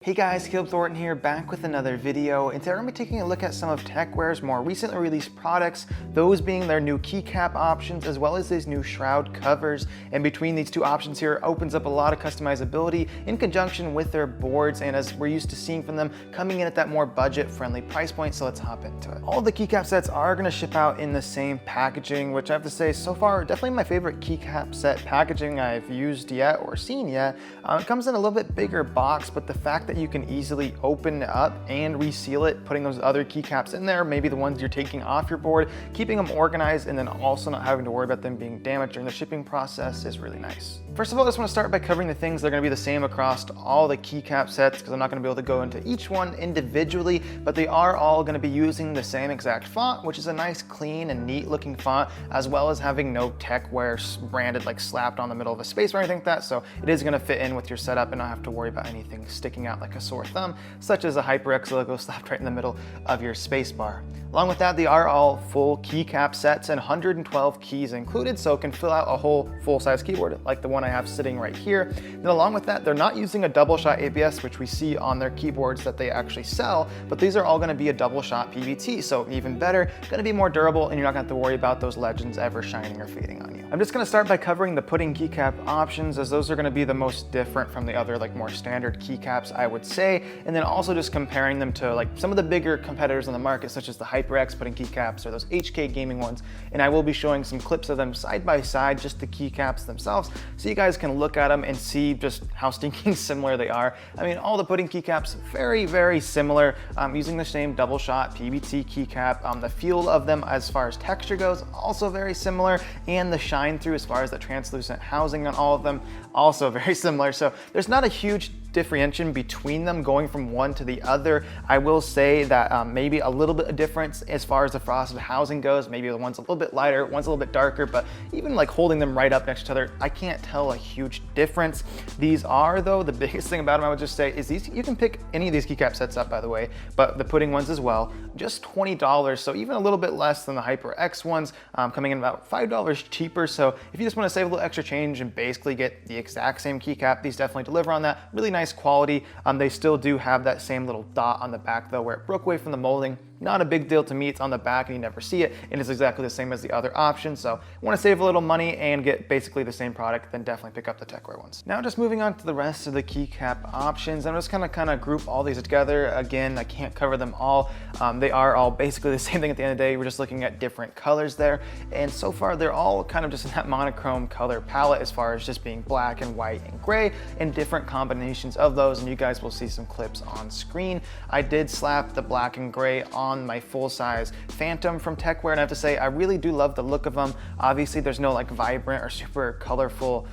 Hey guys, Caleb Thornton here, back with another video, and today we're going to be taking a look at some of Tecware's more recently released products, those being their new keycap options as well as these new shroud covers. And between these two options here opens up a lot of customizability in conjunction with their boards, and as we're used to seeing from them, coming in at that more budget-friendly price point, so let's hop into it. All the keycap sets are going to ship out in the same packaging, which I have to say, so far, definitely my favorite keycap set packaging I've used yet or seen yet. It comes in a little bit bigger box, but the fact that you can easily open it up and reseal it, putting those other keycaps in there, maybe the ones you're taking off your board, keeping them organized, and then also not having to worry about them being damaged during the shipping process is really nice. First of all, I just want to start by covering the things that are going to be the same across all the keycap sets, because I'm not going to be able to go into each one individually, but they are all going to be using the same exact font, which is a nice, clean, and neat looking font, as well as having no Techware branded like slapped on the middle of a space or anything like that, so it is going to fit in with your setup and not have to worry about anything sticking out like a sore thumb, such as a HyperX logo slapped right in the middle of your space bar. Along with that, they are all full keycap sets and 112 keys included, so it can fill out a whole full-size keyboard like the one I have sitting right here. Then along with that, they're not using a double shot ABS, which we see on their keyboards that they actually sell, but these are all going to be a double shot PVT, so even better, going to be more durable, and you're not going to have to worry about those legends ever shining or fading on you. I'm just going to start by covering the pudding keycap options, as those are going to be the most different from the other like more standard keycaps, I would say, and then also just comparing them to like some of the bigger competitors on the market, such as the HyperX pudding keycaps or those HK gaming ones, and I will be showing some clips of them side by side, just the keycaps themselves, so you guys can look at them and see just how stinking similar they are. I mean, all the pudding keycaps very, very similar, using the same double shot PVT keycap. The feel of them as far as texture goes, also very similar, and the shine through as far as the translucent housing on all of them, also very similar. So there's not a huge differentiation between them going from one to the other. I will say that maybe a little bit of difference as far as the frosted housing goes. Maybe the one's a little bit lighter, one's a little bit darker, but even like holding them right up next to each other, I can't tell a huge difference. These are, though, the biggest thing about them I would just say is these, you can pick any of these keycap sets up, by the way, but the pudding ones as well, just $20, so even a little bit less than the HyperX ones, coming in about $5 cheaper. So if you just want to save a little extra change and basically get the exact same keycap, these definitely deliver on that. Really nice quality. They still do have that same little dot on the back though, where it broke away from the molding. Not a big deal to me. It's on the back and you never see it, and it's exactly the same as the other options. So want to save a little money and get basically the same product, then definitely pick up the Techware ones. Now just moving on to the rest of the keycap options, I'm just kind of group all these together. Again, I can't cover them all. They are all basically the same thing at the end of the day. We're just looking at different colors there, and so far they're all kind of just in that monochrome color palette as far as just being black and white and gray and different combinations of those, and you guys will see some clips on screen. I did slap the black and gray on my full-size Phantom from Techware, and I have to say I really do love the look of them. Obviously there's no like vibrant or super colorful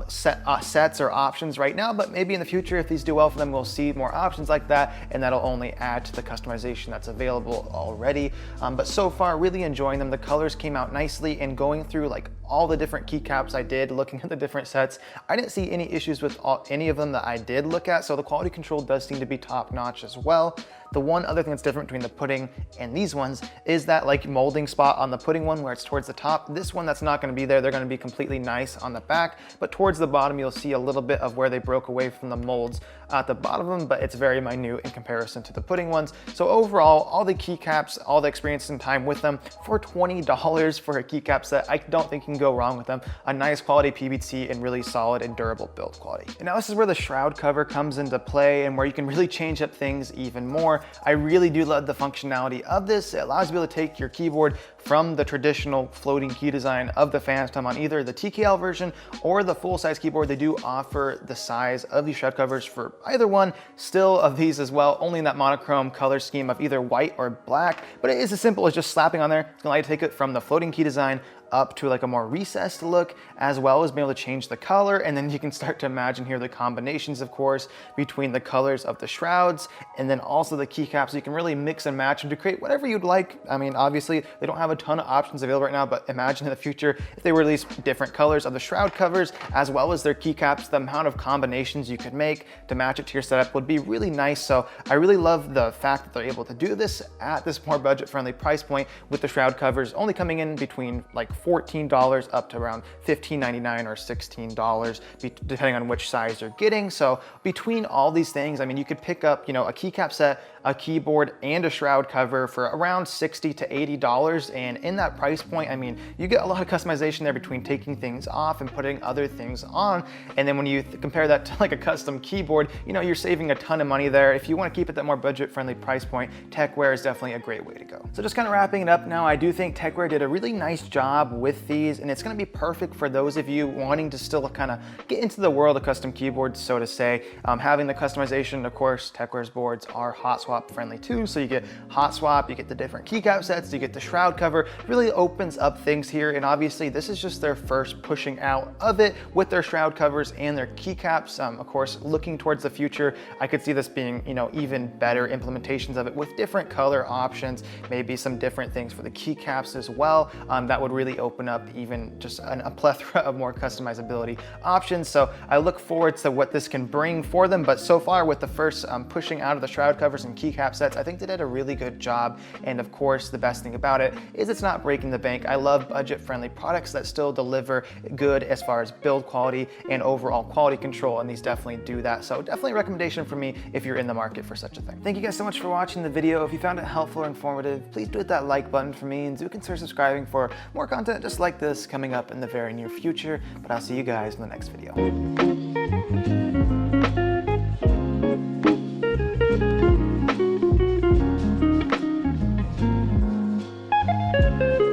sets or options right now, but maybe in the future, if these do well for them, we'll see more options like that, and that'll only add to the customization that's available already. But so far, really enjoying them. The colors came out nicely, and going through like all the different keycaps I did, looking at the different sets, I didn't see any issues with any of them that I did look at, so the quality control does seem to be top-notch as well. The one other thing that's different between the pudding and these ones is that like molding spot on the pudding one where it's towards the top. This one, that's not going to be there. They're going to be completely nice on the back, but towards the bottom you'll see a little bit of where they broke away from the molds at the bottom of them, but it's very minute in comparison to the pudding ones. So overall, all the keycaps, all the experience and time with them for $20 for a keycap set, I don't think you can go wrong with them. A nice quality PVT and really solid and durable build quality. And now this is where the shroud cover comes into play and where you can really change up things even more. I really do love the functionality of this. It allows you to be able to take your keyboard from the traditional floating key design of the Phantom on either the TKL version or the full-size keyboard. They do offer the size of these shroud covers for either one, still of these as well, only in that monochrome color scheme of either white or black, but it is as simple as just slapping on there. It's gonna allow you to take it from the floating key design up to like a more recessed look, as well as being able to change the color. And then you can start to imagine here the combinations, of course, between the colors of the shrouds and then also the keycaps. So you can really mix and match them to create whatever you'd like. I mean, obviously they don't have a ton of options available right now, but imagine in the future if they release different colors of the shroud covers as well as their keycaps, the amount of combinations you could make to match it to your setup would be really nice. So I really love the fact that they're able to do this at this more budget-friendly price point with the shroud covers only coming in between like $14 up to around $15.99 or $16, depending on which size you're getting. So between all these things, I mean, you could pick up, you know, a keycap set, a keyboard, and a shroud cover for around $60 to $80. And in that price point, I mean, you get a lot of customization there between taking things off and putting other things on. And then when you compare that to like a custom keyboard, you know, you're saving a ton of money there. If you want to keep it that more budget-friendly price point, Tecware is definitely a great way to go. So just kind of wrapping it up now, I do think Tecware did a really nice job with these, and it's going to be perfect for those of you wanting to still kind of get into the world of custom keyboards, so to say. Having the customization, of course, Tecware's boards are hot swap friendly too, so you get hot swap, you get the different keycap sets, you get the shroud cover. Really opens up things here, and obviously this is just their first pushing out of it with their shroud covers and their keycaps. Of course, looking towards the future, I could see this being, you know, even better implementations of it with different color options, maybe some different things for the keycaps as well. That would really open up even just a plethora of more customizability options. So I look forward to what this can bring for them. But so far with the first pushing out of the shroud covers and keycap sets, I think they did a really good job. And of course, the best thing about it is it's not breaking the bank. I love budget-friendly products that still deliver good as far as build quality and overall quality control, and these definitely do that. So definitely a recommendation for me if you're in the market for such a thing. Thank you guys so much for watching the video. If you found it helpful or informative, please do hit that like button for me, and do consider subscribing for more content just like this coming up in the very near future. But I'll see you guys in the next video.